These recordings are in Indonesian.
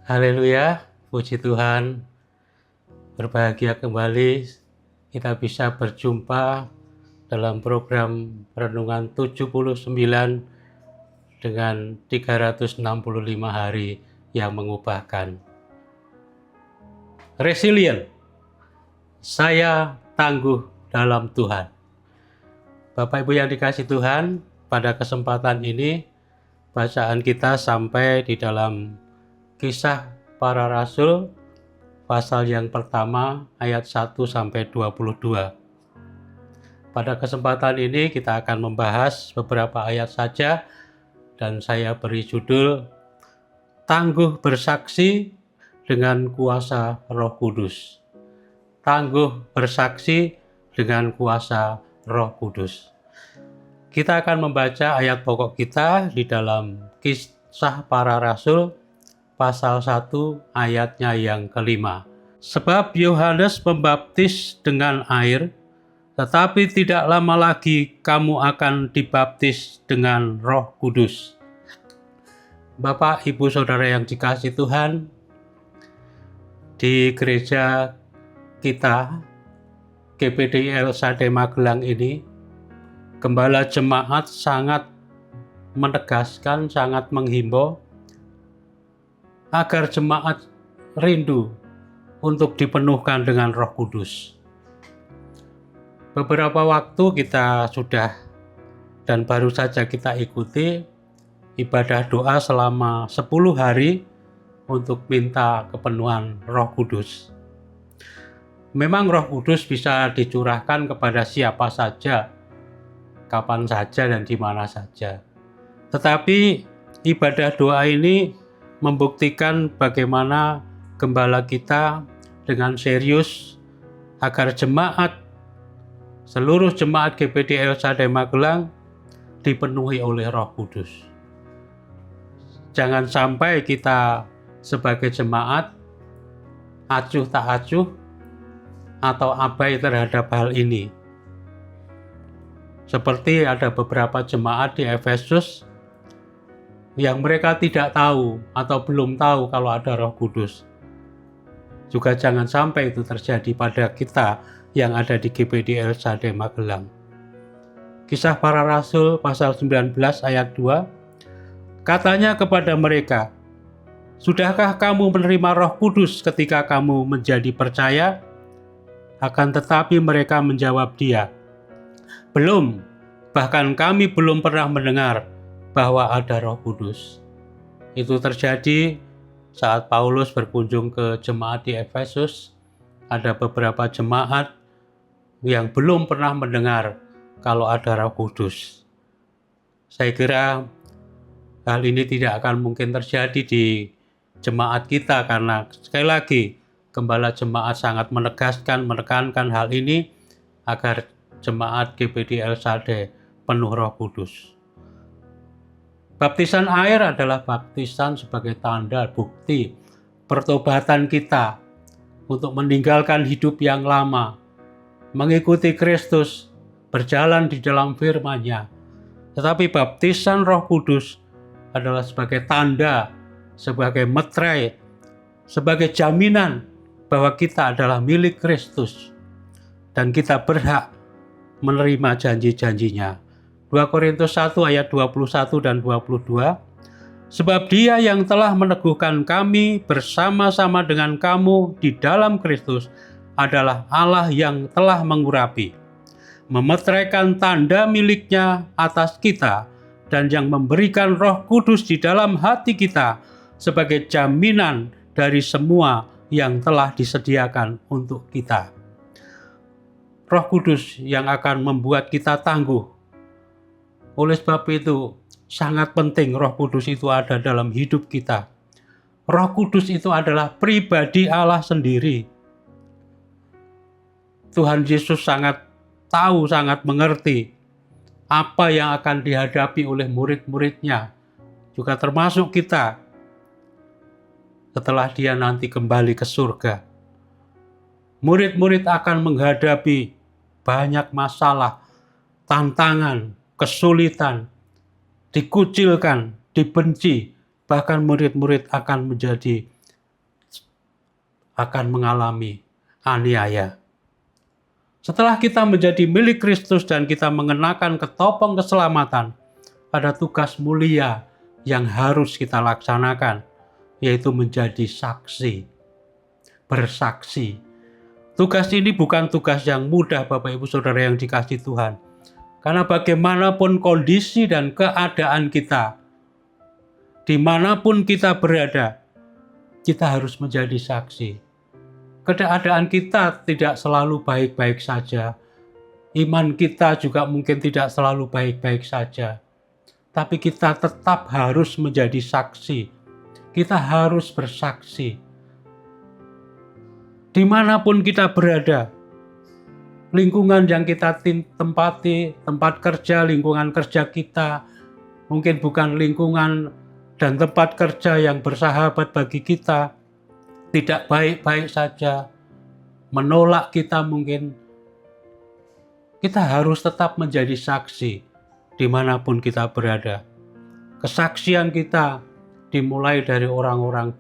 Haleluya, puji Tuhan, berbahagia kembali kita bisa berjumpa dalam program Renungan 79 dengan 365 hari yang mengubahkan. Resilient, saya tangguh dalam Tuhan. Bapak Ibu yang dikasihi Tuhan, pada kesempatan ini bacaan kita sampai di dalam Kisah Para Rasul pasal yang pertama ayat 1 sampai 22. Pada kesempatan ini kita akan membahas beberapa ayat saja dan saya beri judul Tangguh Bersaksi dengan Kuasa Roh Kudus. Tangguh bersaksi dengan kuasa Roh Kudus. Kita akan membaca ayat pokok kita di dalam Kisah Para Rasul pasal 1 ayatnya yang kelima. Sebab Yohanes membaptis dengan air, tetapi tidak lama lagi kamu akan dibaptis dengan Roh Kudus. Bapak, Ibu, Saudara yang dikasihi Tuhan, di gereja kita, GPDI El Shaddai Magelang ini, Gembala Jemaat sangat menegaskan, sangat menghimbau agar jemaat rindu untuk dipenuhkan dengan Roh Kudus. Beberapa waktu kita sudah dan baru saja kita ikuti ibadah doa selama 10 hari untuk minta kepenuhan Roh Kudus. Memang Roh Kudus bisa dicurahkan kepada siapa saja, kapan saja dan di mana saja. Tetapi ibadah doa ini membuktikan bagaimana gembala kita dengan serius agar seluruh jemaat GPDI El Shaddai Magelang dipenuhi oleh Roh Kudus. Jangan sampai kita sebagai jemaat acuh tak acuh atau abai terhadap hal ini. Seperti ada beberapa jemaat di Efesus yang mereka tidak tahu atau belum tahu kalau ada Roh Kudus. Juga jangan sampai itu terjadi pada kita yang ada di GPDI El Shaddai Magelang. Kisah Para Rasul pasal 19 ayat 2, katanya kepada mereka, sudahkah kamu menerima Roh Kudus ketika kamu menjadi percaya? Akan tetapi mereka menjawab dia, belum, bahkan kami belum pernah mendengar bahwa ada Roh Kudus. Itu terjadi saat Paulus berkunjung ke jemaat di Efesus. Ada beberapa jemaat yang belum pernah mendengar kalau ada Roh Kudus. Saya kira hal ini tidak akan mungkin terjadi di jemaat kita karena sekali lagi gembala jemaat sangat menekankan hal ini agar jemaat GPDI El Shaddai penuh Roh Kudus. Baptisan air adalah baptisan sebagai tanda bukti pertobatan kita untuk meninggalkan hidup yang lama, mengikuti Kristus, berjalan di dalam firman-Nya. Tetapi baptisan Roh Kudus adalah sebagai tanda, sebagai meterai, sebagai jaminan bahwa kita adalah milik Kristus dan kita berhak menerima janji-janjinya. 2 Korintus 1 ayat 21 dan 22, sebab Dia yang telah meneguhkan kami bersama-sama dengan kamu di dalam Kristus adalah Allah yang telah mengurapi, memeteraikan tanda miliknya atas kita, dan yang memberikan Roh Kudus di dalam hati kita sebagai jaminan dari semua yang telah disediakan untuk kita. Roh Kudus yang akan membuat kita tangguh. Oleh sebab itu, sangat penting Roh Kudus itu ada dalam hidup kita. Roh Kudus itu adalah pribadi Allah sendiri. Tuhan Yesus sangat tahu, sangat mengerti apa yang akan dihadapi oleh murid-muridnya, juga termasuk kita setelah Dia nanti kembali ke surga. Murid-murid akan menghadapi banyak masalah, tantangan, kesulitan, dikucilkan, dibenci, bahkan murid-murid akan menjadi akan mengalami aniaya. Setelah kita menjadi milik Kristus dan kita mengenakan ketopong keselamatan, ada tugas mulia yang harus kita laksanakan, yaitu menjadi saksi, bersaksi. Tugas ini bukan tugas yang mudah, Bapak Ibu Saudara yang dikasihi Tuhan. Karena bagaimanapun kondisi dan keadaan kita, dimanapun kita berada, kita harus menjadi saksi. Keadaan kita tidak selalu baik-baik saja. Iman kita juga mungkin tidak selalu baik-baik saja. Tapi kita tetap harus menjadi saksi. Kita harus bersaksi. Dimanapun kita berada, lingkungan yang kita tempati, tempat kerja, lingkungan kerja kita, mungkin bukan lingkungan dan tempat kerja yang bersahabat bagi kita, tidak baik-baik saja, menolak kita mungkin. Kita harus tetap menjadi saksi dimanapun kita berada. Kesaksian kita dimulai dari orang-orang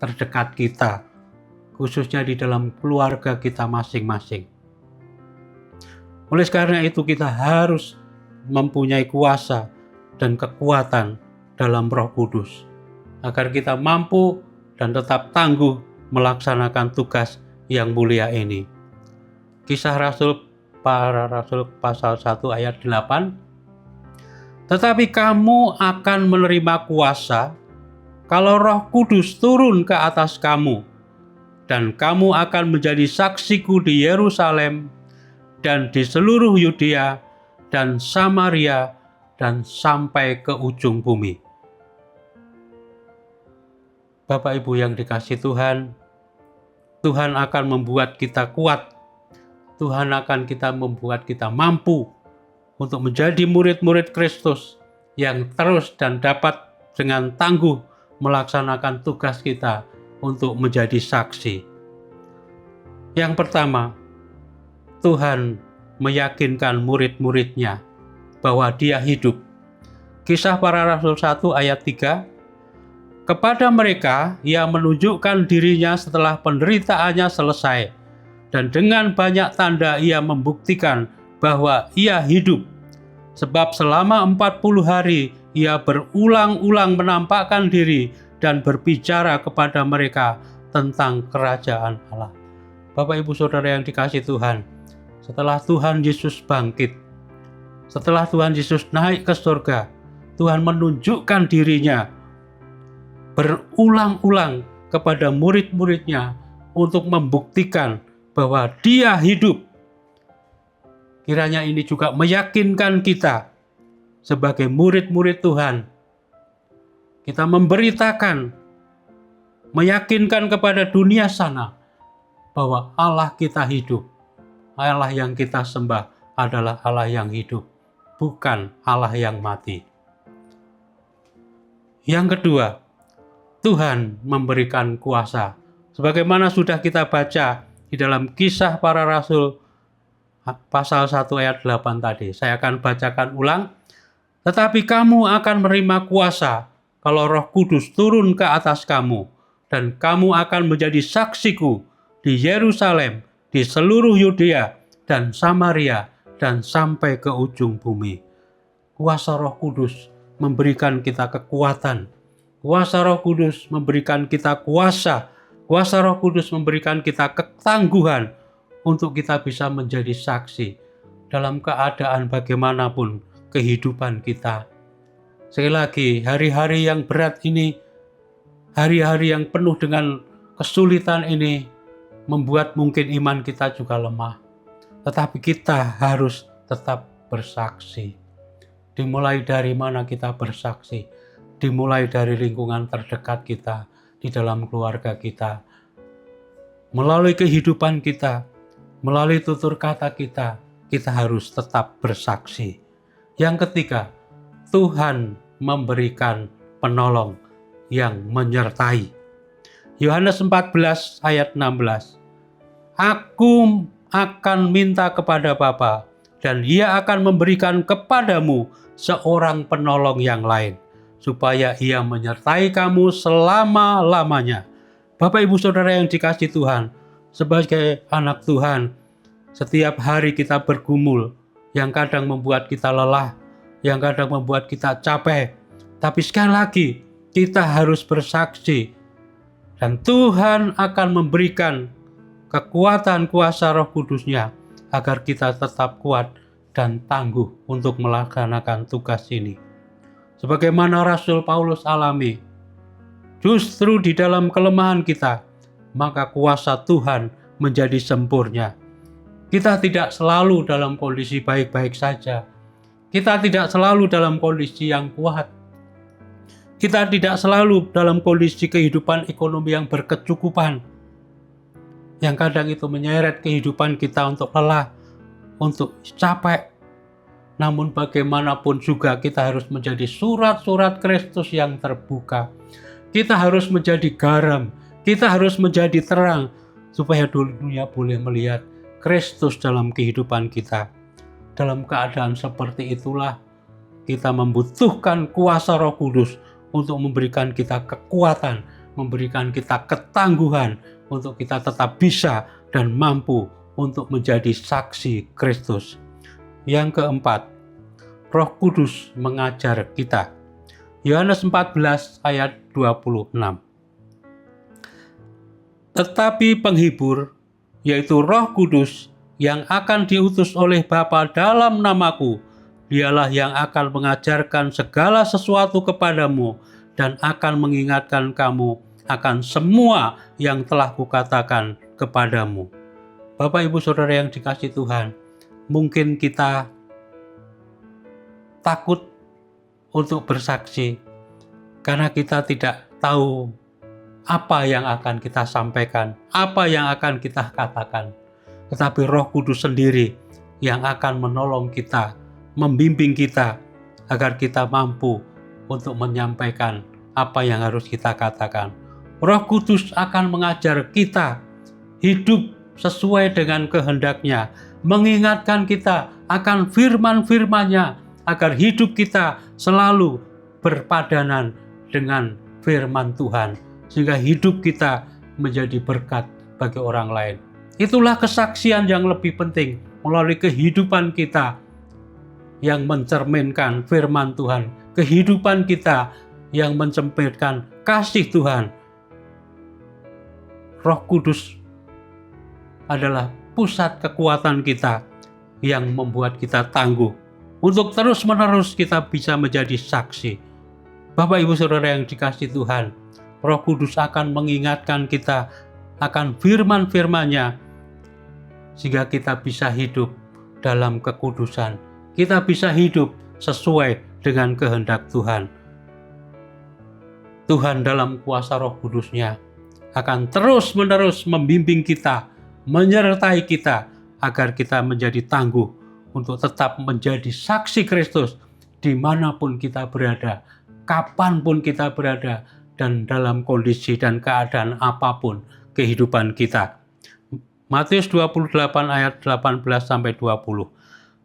terdekat kita, khususnya di dalam keluarga kita masing-masing. Oleh karena itu kita harus mempunyai kuasa dan kekuatan dalam Roh Kudus, agar kita mampu dan tetap tangguh melaksanakan tugas yang mulia ini. Kisah Para Rasul pasal 1 ayat 8. Tetapi kamu akan menerima kuasa kalau Roh Kudus turun ke atas kamu, dan kamu akan menjadi saksiku di Yerusalem dan di seluruh Yudea dan Samaria dan sampai ke ujung bumi. Bapak Ibu yang dikasihi Tuhan, Tuhan akan membuat kita kuat. Tuhan akan membuat kita mampu untuk menjadi murid-murid Kristus yang terus dan dapat dengan tangguh melaksanakan tugas kita untuk menjadi saksi. Yang pertama, Tuhan meyakinkan murid-muridnya bahwa Dia hidup. Kisah Para Rasul 1 ayat 3. Kepada mereka, Ia menunjukkan dirinya setelah penderitaannya selesai, dan dengan banyak tanda Ia membuktikan bahwa Ia hidup. Sebab selama 40 hari Ia berulang-ulang menampakkan diri dan berbicara kepada mereka tentang kerajaan Allah. Bapak Ibu Saudara yang dikasihi Tuhan, setelah Tuhan Yesus bangkit, setelah Tuhan Yesus naik ke surga, Tuhan menunjukkan dirinya berulang-ulang kepada murid-muridnya untuk membuktikan bahwa Dia hidup. Kiranya ini juga meyakinkan kita sebagai murid-murid Tuhan. Kita memberitakan, meyakinkan kepada dunia sana bahwa Allah kita hidup. Allah yang kita sembah adalah Allah yang hidup, bukan Allah yang mati. Yang kedua, Tuhan memberikan kuasa. Sebagaimana sudah kita baca di dalam Kisah Para Rasul pasal 1 ayat 8 tadi. Saya akan bacakan ulang. Tetapi kamu akan menerima kuasa kalau Roh Kudus turun ke atas kamu, dan kamu akan menjadi saksiku di Yerusalem, di seluruh Yudea dan Samaria, dan sampai ke ujung bumi. Kuasa Roh Kudus memberikan kita kekuatan. Kuasa Roh Kudus memberikan kita kuasa. Kuasa Roh Kudus memberikan kita ketangguhan untuk kita bisa menjadi saksi dalam keadaan bagaimanapun kehidupan kita. Sekali lagi, hari-hari yang berat ini, hari-hari yang penuh dengan kesulitan ini, membuat mungkin iman kita juga lemah. Tetapi kita harus tetap bersaksi. Dimulai dari mana kita bersaksi? Dimulai dari lingkungan terdekat kita, di dalam keluarga kita. Melalui kehidupan kita, melalui tutur kata kita, kita harus tetap bersaksi. Yang ketiga, Tuhan memberikan penolong yang menyertai. Yohanes 14 ayat 16. Aku akan minta kepada Bapa, dan Ia akan memberikan kepadamu seorang penolong yang lain, supaya Ia menyertai kamu selama-lamanya, Bapak Ibu Saudara yang dikasihi Tuhan, sebagai anak Tuhan, setiap hari kita bergumul, yang kadang membuat kita lelah, yang kadang membuat kita capek. Tapi sekali lagi, kita harus bersaksi. Dan Tuhan akan memberikan kekuatan kuasa Roh Kudus-Nya agar kita tetap kuat dan tangguh untuk melaksanakan tugas ini. Sebagaimana Rasul Paulus alami, justru di dalam kelemahan kita, maka kuasa Tuhan menjadi sempurna. Kita tidak selalu dalam kondisi baik-baik saja. Kita tidak selalu dalam kondisi yang kuat. Kita tidak selalu dalam kondisi kehidupan ekonomi yang berkecukupan. Yang kadang itu menyeret kehidupan kita untuk lelah, untuk capek. Namun bagaimanapun juga kita harus menjadi surat-surat Kristus yang terbuka. Kita harus menjadi garam, kita harus menjadi terang, supaya dunia boleh melihat Kristus dalam kehidupan kita. Dalam keadaan seperti itulah kita membutuhkan kuasa Roh Kudus untuk memberikan kita kekuatan, memberikan kita ketangguhan untuk kita tetap bisa dan mampu untuk menjadi saksi Kristus. Yang keempat, Roh Kudus mengajar kita. Yohanes 14 ayat 26. Tetapi penghibur, yaitu Roh Kudus yang akan diutus oleh Bapa dalam namaku, dialah yang akan mengajarkan segala sesuatu kepadamu dan akan mengingatkan kamu akan semua yang telah kukatakan kepadamu. Bapak Ibu Saudara yang dikasihi Tuhan, mungkin kita takut untuk bersaksi karena kita tidak tahu apa yang akan kita sampaikan, apa yang akan kita katakan. Tetapi Roh Kudus sendiri yang akan menolong kita, membimbing kita agar kita mampu untuk menyampaikan apa yang harus kita katakan. Roh Kudus akan mengajar kita hidup sesuai dengan kehendak-Nya, mengingatkan kita akan firman-firman-Nya agar hidup kita selalu berpadanan dengan firman Tuhan, sehingga hidup kita menjadi berkat bagi orang lain. Itulah kesaksian yang lebih penting melalui kehidupan kita yang mencerminkan firman Tuhan, kehidupan kita yang mencerminkan kasih Tuhan. Roh Kudus adalah pusat kekuatan kita yang membuat kita tangguh untuk terus-menerus kita bisa menjadi saksi. Bapak Ibu Saudara yang dikasihi Tuhan, Roh Kudus akan mengingatkan kita akan firman-firman-Nya sehingga kita bisa hidup dalam kekudusan. Kita bisa hidup sesuai dengan kehendak Tuhan. Tuhan dalam kuasa Roh Kudus-Nya akan terus-menerus membimbing kita, menyertai kita agar kita menjadi tangguh untuk tetap menjadi saksi Kristus dimanapun kita berada, kapanpun kita berada, dan dalam kondisi dan keadaan apapun kehidupan kita. Matius 28 ayat 18-20.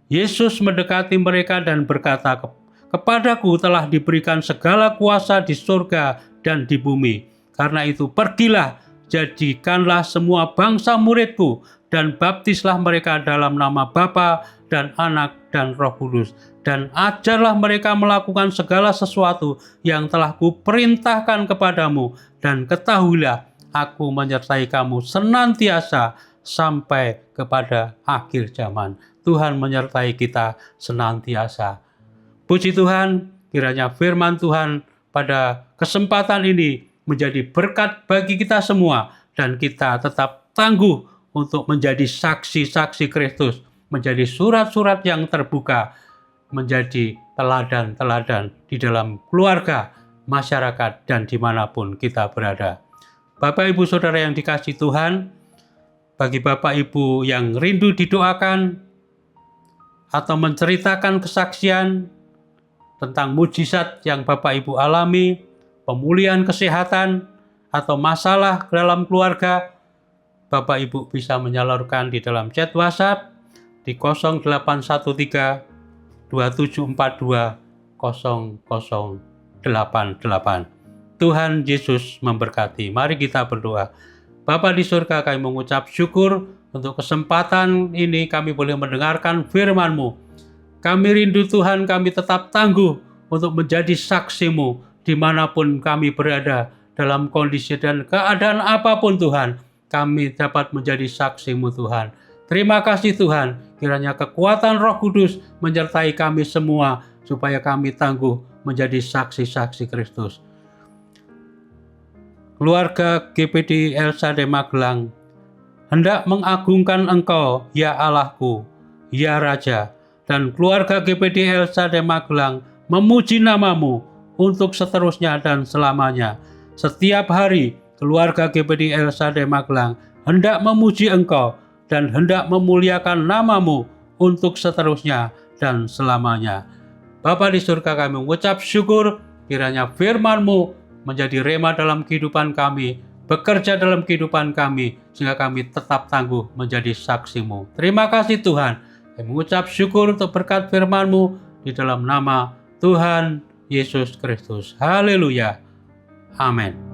Yesus mendekati mereka dan berkata, "Kepadaku telah diberikan segala kuasa di surga dan di bumi. Karena itu pergilah, jadikanlah semua bangsa muridku, dan baptislah mereka dalam nama Bapa dan Anak dan Roh Kudus. Dan ajarlah mereka melakukan segala sesuatu yang telah kuperintahkan kepadamu. Dan ketahuilah, aku menyertai kamu senantiasa sampai kepada akhir zaman." Tuhan menyertai kita senantiasa. Puji Tuhan, kiranya firman Tuhan pada kesempatan ini menjadi berkat bagi kita semua, dan kita tetap tangguh untuk menjadi saksi-saksi Kristus, menjadi surat-surat yang terbuka, menjadi teladan-teladan di dalam keluarga, masyarakat, dan dimanapun kita berada. Bapak Ibu Saudara yang dikasihi Tuhan, bagi Bapak Ibu yang rindu didoakan atau menceritakan kesaksian tentang mujizat yang Bapak Ibu alami, pemulihan kesehatan, atau masalah dalam keluarga, Bapak Ibu bisa menyalurkan di dalam chat WhatsApp di 0813 2742 0088. Tuhan Yesus memberkati. Mari kita berdoa. Bapa di surga, kami mengucap syukur untuk kesempatan ini kami boleh mendengarkan firman-Mu. Kami rindu Tuhan, kami tetap tangguh untuk menjadi saksi-Mu dimanapun kami berada, dalam kondisi dan keadaan apapun Tuhan. Kami dapat menjadi saksi-Mu Tuhan. Terima kasih Tuhan, kiranya kekuatan Roh Kudus menyertai kami semua, supaya kami tangguh menjadi saksi-saksi Kristus. Keluarga GPD El Shaddai Magelang hendak mengagungkan Engkau, ya Allahku, ya Raja, dan keluarga GPD El Shaddai Magelang memuji nama-Mu untuk seterusnya dan selamanya. Setiap hari, keluarga GPD El Shaddai Magelang hendak memuji Engkau dan hendak memuliakan nama-Mu untuk seterusnya dan selamanya. Bapa di surga, kami mengucap syukur, kiranya firman-Mu menjadi rema dalam kehidupan kami, bekerja dalam kehidupan kami, sehingga kami tetap tangguh menjadi saksi-Mu. Terima kasih Tuhan. Kami mengucap syukur untuk berkat firman-Mu di dalam nama Tuhan Yesus Kristus. Haleluya. Amin.